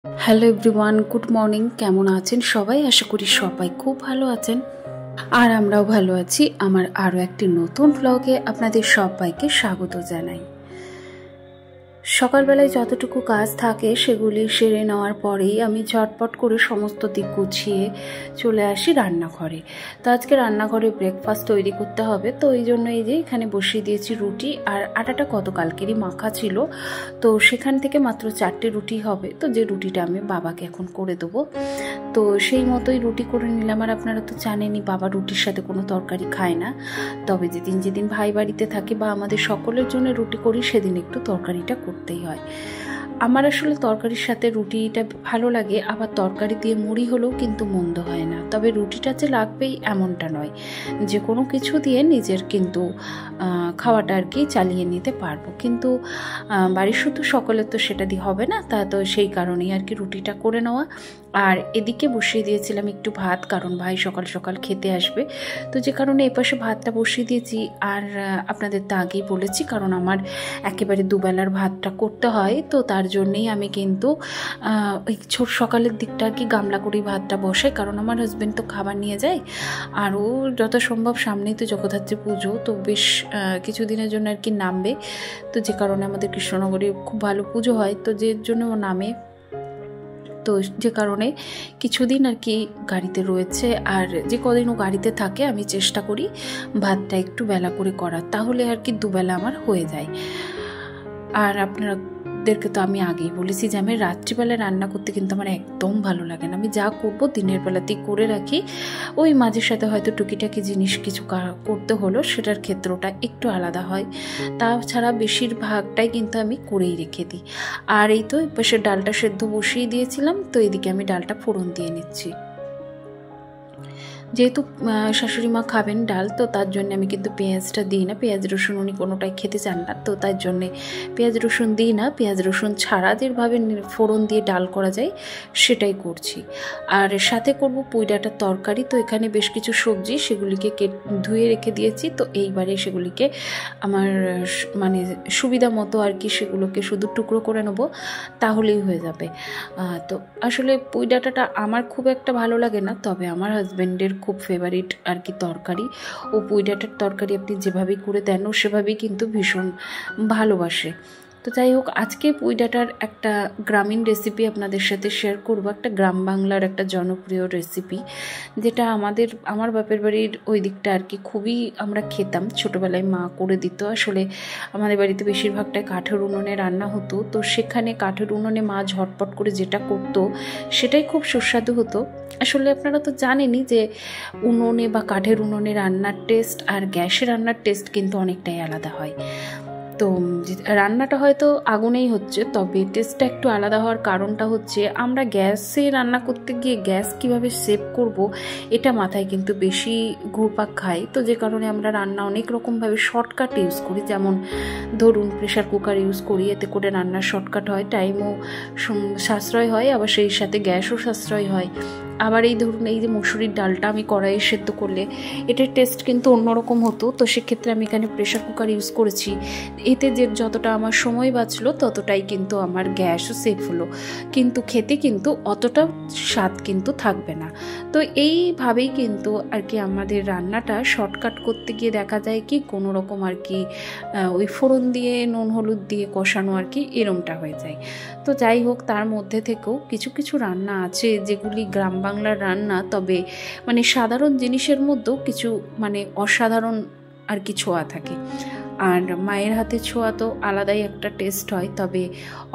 Hello everyone, good morning. কেমন আছেন সবাই? আশা করি সবাই খুব ভালো আছেন, আর আমরাও ভালো আছি। আমার আরও একটি নতুন ব্লগে আপনাদের সবাইকে স্বাগত জানাই। সকালবেলায় যতটুকু কাজ থাকে সেগুলি সেরে নেওয়ার পরেই আমি ঝটপট করে সমস্ত দিক গুছিয়ে চলে আসি রান্নাঘরে। তো আজকে রান্নাঘরে ব্রেকফাস্ট তৈরি করতে হবে, তো এই জন্য এই যে এখানে বসিয়ে দিয়েছি রুটি। আর আটাটা গতকালকেরই মাখা ছিল, তো সেখান থেকে মাত্র 4টে রুটি হবে। তো যে রুটিটা আমি বাবাকে এখন করে দেবো, তো সেই মতোই রুটি করে নিলাম। আর আপনারা তো জানেনই বাবা রুটির সাথে কোনো তরকারি খায় না, তবে যেদিন ভাই বাড়িতে থাকে বা আমাদের সকলের জন্য রুটি করি সেদিন একটু তরকারিটা করতেই হয়। আমার আসলে তরকারির সাথে রুটিটা ভালো লাগে, আবার তরকারি দিয়ে মুড়ি হলেও কিন্তু মন্দ হয় না। তবে রুটিটা যে লাগবেই এমনটা নয়, যে কোনো কিছু দিয়ে নিজের কিন্তু খাওয়াটা আর কি চালিয়ে নিতে পারবো। কিন্তু বাড়ির শুধু সকলের তো সেটা দিয়ে হবে না, তা তো সেই কারণেই আর কি রুটিটা করে নেওয়া। আর এদিকে বসিয়ে দিয়েছিলাম একটু ভাত, কারণ ভাই সকাল সকাল খেতে আসবে, তো যে কারণে এপাশে ভাতটা বসিয়ে দিয়েছি। আর আপনাদের তো আগেই বলেছি, কারণ আমার একেবারে দুবেলার ভাতটা করতে হয়, তো তার জন্যেই আমি কিন্তু ওই ছোট সকালের দিকটা আর কি গামলা করেই ভাতটা বসাই, কারণ আমার হাজব্যান্ড তো খাবার নিয়ে যায়। আরও যত সম্ভব সামনেই তো জগদ্ধাত্রী পুজো, তো বেশ কিছুদিনের জন্য আর কি নামবে। তো যে কারণে আমাদের কৃষ্ণনগরে খুব ভালো পুজো হয়, তো যে জন্য ও নামে, তো যে কারণে কিছুদিন আর কি গাড়িতে রয়েছে। আর যে কদিন ও গাড়িতে থাকে আমি চেষ্টা করি ভাতটা একটু বেলা করে করার, তাহলে আর কি দুবেলা আমার হয়ে যায়। আর আপনাদেরকে তো আমি আগেই বলেছি যে আমি রাত্রিবেলা রান্না করতে কিন্তু আমার একদম ভালো লাগে না। আমি যা করবো দিনের বেলাতেই করে রাখি, ওই মাঝের সাথে হয়তো টুকিটাকি জিনিস কিছু করতে হলো, সেটার ক্ষেত্রটা একটু আলাদা হয়। তাছাড়া বেশিরভাগটাই কিন্তু আমি করেই রেখে দিই। আর এই তো পাশে ডালটা সেদ্ধ বসিয়ে দিয়েছিলাম, তো এদিকে আমি ডালটা ফোড়ন দিয়ে নিচ্ছি। যেহেতু শাশুড়ি মা খাবেন ডাল, তো তার জন্য আমি কিন্তু পেঁয়াজটা দিই না। পেঁয়াজ রসুন উনি কোনোটাই খেতে চান না, তো তার জন্যে পেঁয়াজ রসুন দিই না। পেঁয়াজ রসুন ছাড়া যেভাবে ফোড়ন দিয়ে ডাল করা যায় সেটাই করছি। আর সাথে করব পুঁই ডাঁটার তরকারি। তো এখানে বেশ কিছু সবজি, সেগুলিকে ধুয়ে রেখে দিয়েছি। তো এইবারে সেগুলিকে আমার মানে সুবিধা মতো আর কি সেগুলোকে শুধু টুকরো করে নেব, তাহলেই হয়ে যাবে। তো আসলে পুঁই ডাঁটাটা আমার খুব একটা ভালো লাগে না, তবে আমার হাজব্যান্ডের খুব ফেভারিট আর কি তরকারি। ও পুঁই ডাঁটার তরকারি আপনি যেভাবেই করে দেন ও সেভাবেই কিন্তু ভীষণ ভালোবাসে। তো যাই হোক, আজকে পুঁই ডাঁটার একটা গ্রামীণ রেসিপি আপনাদের সাথে শেয়ার করব, একটা গ্রাম বাংলার একটা জনপ্রিয় রেসিপি, যেটা আমার বাপের বাড়ির ওই দিকটা আর কি খুবই আমরা খেতাম ছোটোবেলায়, মা করে দিত। আসলে আমাদের বাড়িতে বেশিরভাগটাই কাঠের উনুনে রান্না হতো, তো সেখানে কাঠের উনুনে মা ঝটপট করে যেটা করতো সেটাই খুব সুস্বাদু হতো। আসলে আপনারা তো জানেনই যে উনুনে বা কাঠের উনুনে রান্নার টেস্ট আর গ্যাসে রান্নার টেস্ট কিন্তু অনেকটাই আলাদা হয়। তো রান্নাটা হয়তো আগুনেই হচ্ছে, তবে টেস্টটা একটু আলাদা হওয়ার কারণটা হচ্ছে আমরা গ্যাসে রান্না করতে গিয়ে গ্যাস কিভাবে সেভ করব এটা মাথায় কিন্তু বেশি ঘুরপাক খাই। তো যে কারণে আমরা রান্না অনেক রকমভাবে শর্টকাট ইউজ করি, যেমন ধরুন প্রেশার কুকার ইউজ করি, এতে করে রান্নার শর্টকাট হয়, টাইমও সাশ্রয় হয়, আবার সেই সাথে গ্যাসও সাশ্রয় হয়। আবার এই ধরুন এই যে মসুরির ডালটা আমি কড়াইয়ে সেদ্ধ করলে এটার টেস্ট কিন্তু অন্যরকম হতো, তো সেক্ষেত্রে আমি এখানে প্রেশার কুকার ইউজ করেছি। এতে যে যতটা আমার সময় বাঁচলো ততটাই কিন্তু আমার গ্যাসও সেভ হলো, কিন্তু খেতে কিন্তু অতটা স্বাদ কিন্তু থাকবে না। তো এইভাবেই কিন্তু আর কি আমাদের রান্নাটা শর্টকাট করতে গিয়ে দেখা যায় কি কোনো রকম আর কি ওই ফোড়ন দিয়ে নুন হলুদ দিয়ে কষানো আর কি এরমটা হয়ে যায়। তো যাই হোক, তার মধ্যে থেকেও কিছু কিছু রান্না আছে যেগুলি গ্রাম বাংলার রান্না, তবে মানে সাধারণ জিনিসের মধ্যেও কিছু মানে অসাধারণ আর কি ছোঁয়া থাকে। আর মায়ের হাতে ছোঁয়া তো আলাদাই একটা টেস্ট হয়, তবে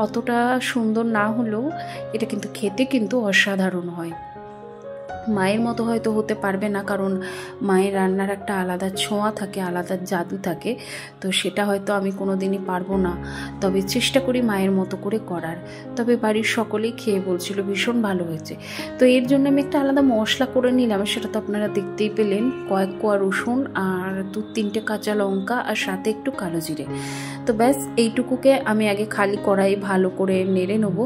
অতটা সুন্দর না হলেও এটা কিন্তু খেতে কিন্তু অসাধারণ হয়। মায়ের মতো হয়তো হতে পারবে না, কারণ মায়ের রান্নার একটা আলাদা ছোঁয়া থাকে, আলাদা জাদু থাকে, তো সেটা হয়তো আমি কোনো দিনই পারবো না, তবে চেষ্টা করি মায়ের মতো করে করার। তবে বাড়ির সকলেই খেয়ে বলছিল ভীষণ ভালো হয়েছে। তো এর জন্য আমি একটা আলাদা মশলা করে নিলাম, সেটা তো আপনারা দেখতেই পেলেন, কয়েক কোয়া রসুন আর 2-3টে কাঁচা লঙ্কা আর সাথে একটু কালো জিরে। তো ব্যাস এইটুকুকে আমি আগে খালি কড়াই ভালো করে নেড়ে নেবো,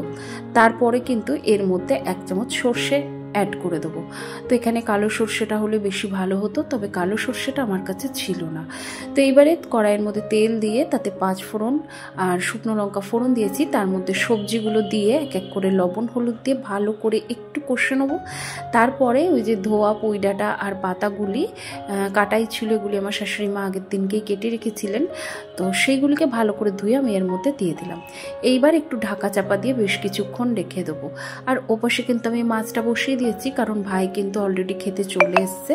তারপরে কিন্তু এর মধ্যে 1 চামচ সর্ষে অ্যাড করে দেবো। তো এখানে কালো সর্ষেটা হলে বেশি ভালো হতো, তবে কালো সর্ষেটা আমার কাছে ছিল না। তো এইবারে কড়াইয়ের মধ্যে তেল দিয়ে তাতে 5 ফোড়ন আর শুকনো লঙ্কা ফোড়ন দিয়েছি, তার মধ্যে সবজিগুলো দিয়ে এক এক করে লবণ হলুদ দিয়ে ভালো করে একটু কষে নেবো। তারপরে ওই যে ধোয়া পুঁই ডাঁটা আর পাতাগুলি কাটাই ছিল, এগুলি আমার শাশুড়ি মা আগের দিনকেই কেটে রেখেছিলেন, তো সেইগুলিকে ভালো করে ধুয়ে আমি এর মধ্যে দিয়ে দিলাম। এইবার একটু ঢাকা চাপা দিয়ে বেশ কিছুক্ষণ রেখে দেবো। আর ওপাশে কিন্তু আমি মাছটা বসিয়ে দিয়েছি, কারণ ভাই কিন্তু অলরেডি খেতে চলে এসছে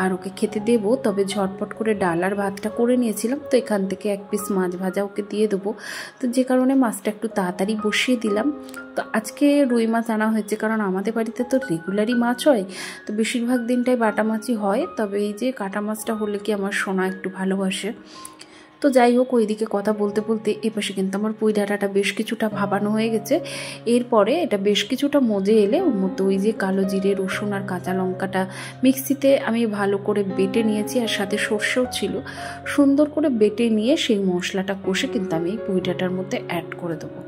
আর ওকে খেতে দেবো। তবে ঝটপট করে ডাল আর ভাতটা করে নিয়েছিলাম, তো এখান থেকে 1 পিস মাছ ভাজা ওকে দিয়ে দেবো। তো যে কারণে মাছটা একটু তাড়াতাড়ি বসিয়ে দিলাম। তো আজকে রুই মাছ আনা হয়েছে, কারণ আমাদের বাড়িতে তো রেগুলারই মাছ হয়, তো বেশিরভাগ দিনটাই বাটা মাছই হয়। তবে এই যে কাটা মাছটা হলে কি আমার সোনা একটু ভালোবাসে। তো যাই হোক, ওইদিকে কথা বলতে বলতে এপাশে কিন্তু আমার পুঁই ডাঁটাটা বেশ কিছুটা ভাবানো হয়ে গেছে। এরপরে এটা বেশ কিছুটা মজে এলে ওর মধ্যে ওই যে কালো জিরে, রসুন আর কাঁচা লঙ্কাটা মিক্সিতে আমি ভালো করে বেটে নিয়েছি, আর সাথে সর্ষেও ছিল, সুন্দর করে বেটে নিয়ে সেই মশলাটা কষে কিন্তু আমি এই পুঁই ডাঁটার মধ্যে অ্যাড করে দেবো।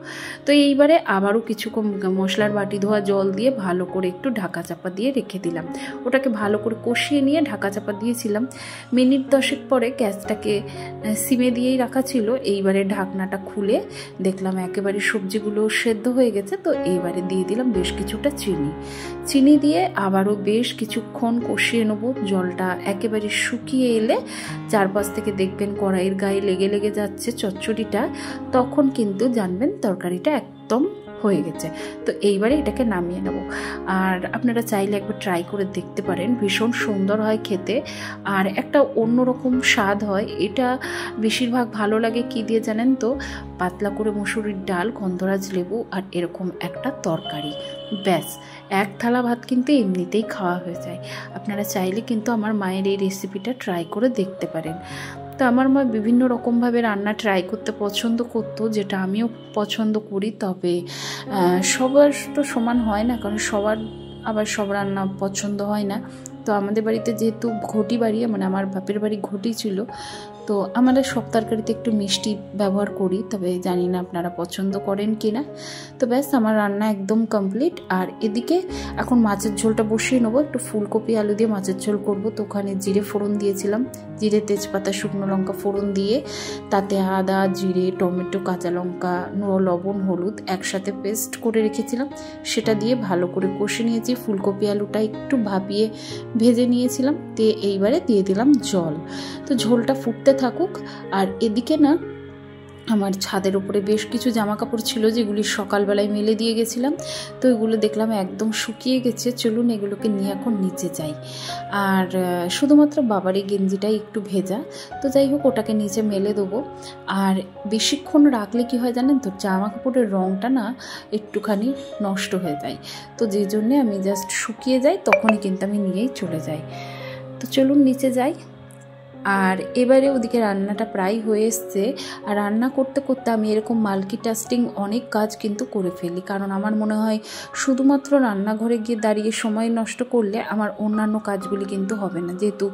তো এইবারে আবারও কিছুক্ষণ মশলার বাটি ধোয়া জল দিয়ে ভালো করে একটু ঢাকা চাপা দিয়ে রেখে দিলাম। ওটাকে ভালো করে কষিয়ে নিয়ে ঢাকা চাপা দিয়েছিলাম। মিনিট 10 পরে গ্যাসটাকে সিমে দিয়েই রাখা ছিল। এইবারে ঢাকনাটা খুলে দেখলাম একেবারে সবজিগুলো সেদ্ধ হয়ে গেছে। তো এইবারে দিয়ে দিলাম বেশ কিছুটা চিনি দিয়ে আবারও বেশ কিছুক্ষণ কষিয়ে নেবো। জলটা একেবারে শুকিয়ে এলে চারপাশ থেকে দেখবেন কড়াইয়ের গায়ে লেগে লেগে যাচ্ছে চচ্চড়িটা, তখন কিন্তু জানবেন তরকারিটা একদম হয়ে গেছে। তো এইবারে এটাকে নামিয়ে নেব। আর আপনারা চাইলে একবার ট্রাই করে দেখতে পারেন, ভীষণ সুন্দর হয় খেতে আর একটা অন্যরকম স্বাদ হয়। এটা বেশিরভাগ ভালো লাগে কি দিয়ে জানেন তো, পাতলা করে মসুরির ডাল, গন্ধরাজ লেবু আর এরকম একটা তরকারি, ব্যাস 1 থালা ভাত কিন্তু এমনিতেই খাওয়া হয়ে যায়। আপনারা চাইলে কিন্তু আমার মায়ের এই রেসিপিটা ট্রাই করে দেখতে পারেন। তো আমার মা বিভিন্ন রকমভাবে রান্না ট্রাই করতে পছন্দ করতো, যেটা আমিও পছন্দ করি। তবে সবার তো সমান হয় না, কারণ আবার সব রান্না পছন্দ হয় না। তো আমাদের বাড়িতে যেহেতু ঘটি বাড়ি, মানে আমার বাপের বাড়ি ঘটি ছিল, তো আমরা সব তরকারিতে একটু মিষ্টি ব্যবহার করি। তবে জানি না আপনারা পছন্দ করেন কি না। তো ব্যাস আমার রান্না একদম কমপ্লিট। আর এদিকে এখন মাছের ঝোলটা বসিয়ে নেবো। একটু ফুলকপি আলু দিয়ে মাছের ঝোল করব। তো ওখানে জিরে ফোড়ন দিয়েছিলাম, জিরে তেজপাতা শুকনো লঙ্কা ফোড়ন দিয়ে তাতে আদা জিরে টমেটো কাঁচা লঙ্কা লবণ হলুদ একসাথে পেস্ট করে রেখেছিলাম, সেটা দিয়ে ভালো করে কষে নিয়েছি। ফুলকপি আলুটা একটু ভাপিয়ে ভেজে নিয়েছিলাম। তো এইবারে দিয়ে দিলাম জল। তো ঝোলটা ফুটতে থাকুক। আর এদিকে না আমার ছাদের উপরে বেশ কিছু জামা কাপড় ছিল, যেগুলি সকালবেলায় মেলে দিয়ে গেছিলাম। তো এগুলো দেখলাম একদম শুকিয়ে গেছে। চলুন এগুলোকে নিয়ে এখন নিচে যাই। আর শুধুমাত্র বাবারই গেঞ্জিটাই একটু ভেজা, তো যাই হোক ওটাকে নিচে মেলে দেবো। আর বেশিক্ষণ রাখলে কি হয় জানেন তো, জামা কাপড়ের রঙটা না একটুখানি নষ্ট হয়ে যায়। তো যে জন্যে আমি জাস্ট শুকিয়ে যাই, তখনই কিন্তু আমি নিয়েই চলে যাই। তো চলুন নিচে যাই। আর এবারে ওদিকে রান্নাটা প্রায় হয়ে এসছে। আর রান্না করতে করতে আমি এরকম মাল্টিটাস্কিং অনেক কাজ কিন্তু করে ফেলি, কারণ আমার মনে হয় শুধুমাত্র রান্নাঘরে গিয়ে দাঁড়িয়ে সময় নষ্ট করলে আমার অন্যান্য কাজগুলি কিন্তু হবে না, যেহেতু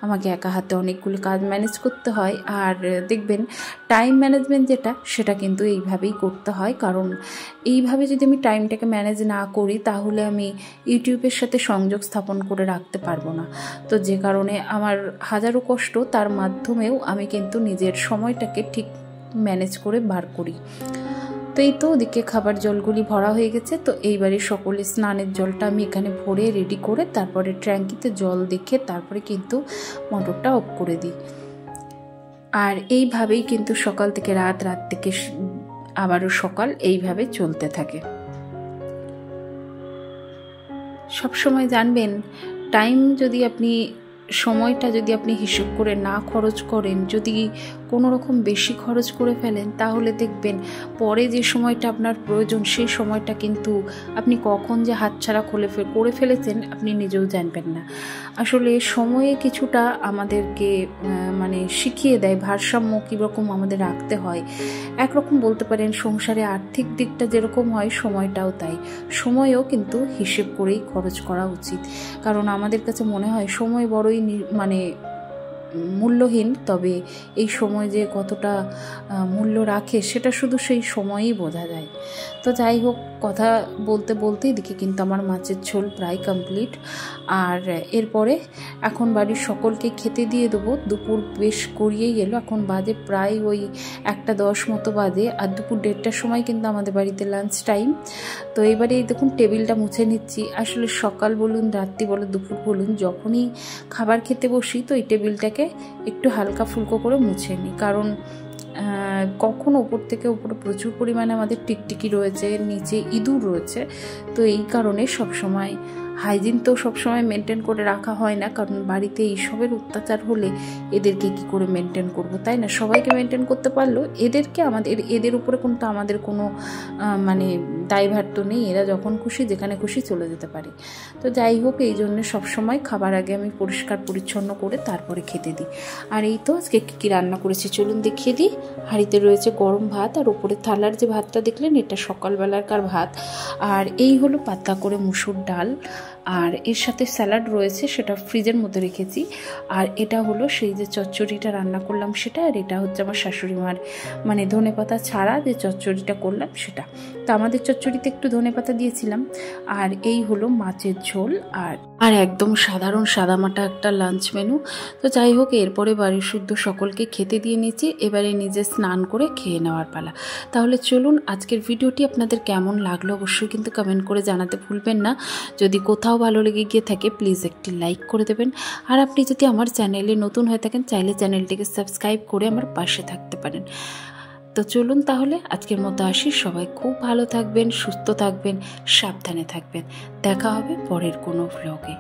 আমাকে একা হাতে অনেকগুলো কাজ ম্যানেজ করতে হয়। আর দেখবেন টাইম ম্যানেজমেন্ট যেটা, সেটা কিন্তু এইভাবেই করতে হয়, কারণ এইভাবে যদি আমি টাইমটাকে ম্যানেজ না করি তাহলে আমি ইউটিউবের সাথে সংযোগ স্থাপন করে রাখতে পারবো না। তো যে কারণে আমার হাজারো কষ্ট, তার মাধ্যমেও আমি কিন্তু নিজের সময়টাকে ঠিক ম্যানেজ করে বার করি। তো এই তো ওদিকে খাবার জলগুলি ভরা হয়ে গেছে। তো এইবারে সকলে স্নানের জলটা আমি এখানে ভরে রেডি করে তারপরে ট্যাঙ্কিতে জল দেখে তারপরে কিন্তু মোটরটা অফ করে দিই। আর এইভাবেই কিন্তু সকাল থেকে রাত থেকে আবারও সকাল এইভাবে চলতে থাকে। সবসময় জানবেন, সময়টা যদি আপনি হিসেব করে না খরচ করেন, যদি কোনো রকম বেশি খরচ করে ফেলেন, তাহলে দেখবেন পরে যে সময়টা আপনার প্রয়োজন, সেই সময়টা কিন্তু আপনি কখন যে হাতছাড়া করে ফেলেছেন আপনি নিজেও জানবেন না। আসলে সময়ে কিছুটা আমাদেরকে শিখিয়ে দেয় ভারসাম্য কীরকম আমাদের রাখতে হয়। একরকম বলতে পারেন সংসারে আর্থিক দিকটা যেরকম হয়, সময়টাও তাই। সময়ও কিন্তু হিসেব করেই খরচ করা উচিত, কারণ আমাদের কাছে মনে হয় সময় বড়ই মূল্যহীন, তবে এই সময় যে কতটা মূল্য রাখে সেটা শুধু সেই সময়েই বোঝা যায়। তো যাই হোক, কথা বলতে বলতে এদিকে কিন্তু আমার মাছের ঝোল প্রায় কমপ্লিট। আর এরপরে এখন বাড়ির সকলকে খেতে দিয়ে দেবো। দুপুর বেশ গড়িয়েই গেল, এখন বাজে প্রায় ওই 1:10 মতো বাজে, আর দুপুর 1:30টার সময় কিন্তু আমাদের বাড়িতে লাঞ্চ টাইম। তো এবারে দেখুন টেবিলটা মুছে নিচ্ছি। আসলে সকাল বলুন, রাত্রি বলুন, দুপুর বলুন, যখনই খাবার খেতে বসি তো এই টেবিলটাকে একটু হালকা ফুলকো করে মুছে নিই, কারণ কখন ওপর থেকে উপরে প্রচুর পরিমাণে আমাদের টিকটিকি রয়েছে, নিচে ইঁদুর রয়েছে। তো এই কারণে সবসময় হাইজিন তো সবসময় মেনটেন করে রাখা হয় না, কারণ বাড়িতে এইসবের অত্যাচার হলে এদেরকে কি করে মেনটেন করব, তাই না? সবাইকে মেনটেন করতে পারলেও এদের উপরে কিন্তু আমাদের কোনো মানে দায়ভার তো নেই। এরা যখন খুশি যেখানে খুশি চলে যেতে পারে। তো যাই হোক, এই জন্য সবসময় খাবার আগে আমি পরিষ্কার পরিচ্ছন্ন করে তারপরে খেতে দিই। আর এই তো আজকে কী রান্না করেছি চলুন দেখিয়ে দিই। হাঁড়িতে রয়েছে গরম ভাত, আর ওপরে থালার যে ভাতটা দেখলেন এটা সকালবেলাকার ভাত। আর এই হলো পাতলা করে মুসুর ডাল, আর এর সাথে স্যালাড রয়েছে, সেটা ফ্রিজের মধ্যে রেখেছি। আর এটা হলো সেই যে চচ্চড়িটা রান্না করলাম সেটা, আর এটা হচ্ছে আমার শাশুড়ি মার মানে ধনেপাতা ছাড়া যে চচ্চড়িটা করলাম সেটা। তো আমাদের চচ্চড়িতে একটু ধনেপাতা দিয়েছিলাম। আর এই হলো মাছের ঝোল আর একদম সাধারণ সাদামাটা একটা লাঞ্চ মেনু। তো যাই হোক, এরপরে বাড়ির শুদ্ধ সকলকে খেতে দিয়ে নিয়েছি, এবারে নিজে স্নান করে খেয়ে নেওয়ার পালা। তাহলে চলুন, আজকের ভিডিওটি আপনাদের কেমন লাগলো অবশ্যই কিন্তু কমেন্ট করে জানাতে ভুলবেন না। যদি কোথাও ভালো লেগে গিয়ে থাকে প্লিজ একটি লাইক করে দেবেন। আর আপনি যদি আমার চ্যানেলে নতুন হয়ে থাকেন চাইলে চ্যানেলটিকে সাবস্ক্রাইব করে আমার পাশে থাকতে পারেন। তো চলুন তাহলে আজকের মতো আসি। সবাই খুব ভালো থাকবেন, সুস্থ থাকবেন, সাবধানে থাকবেন। দেখা হবে পরের কোনো ভ্লগে।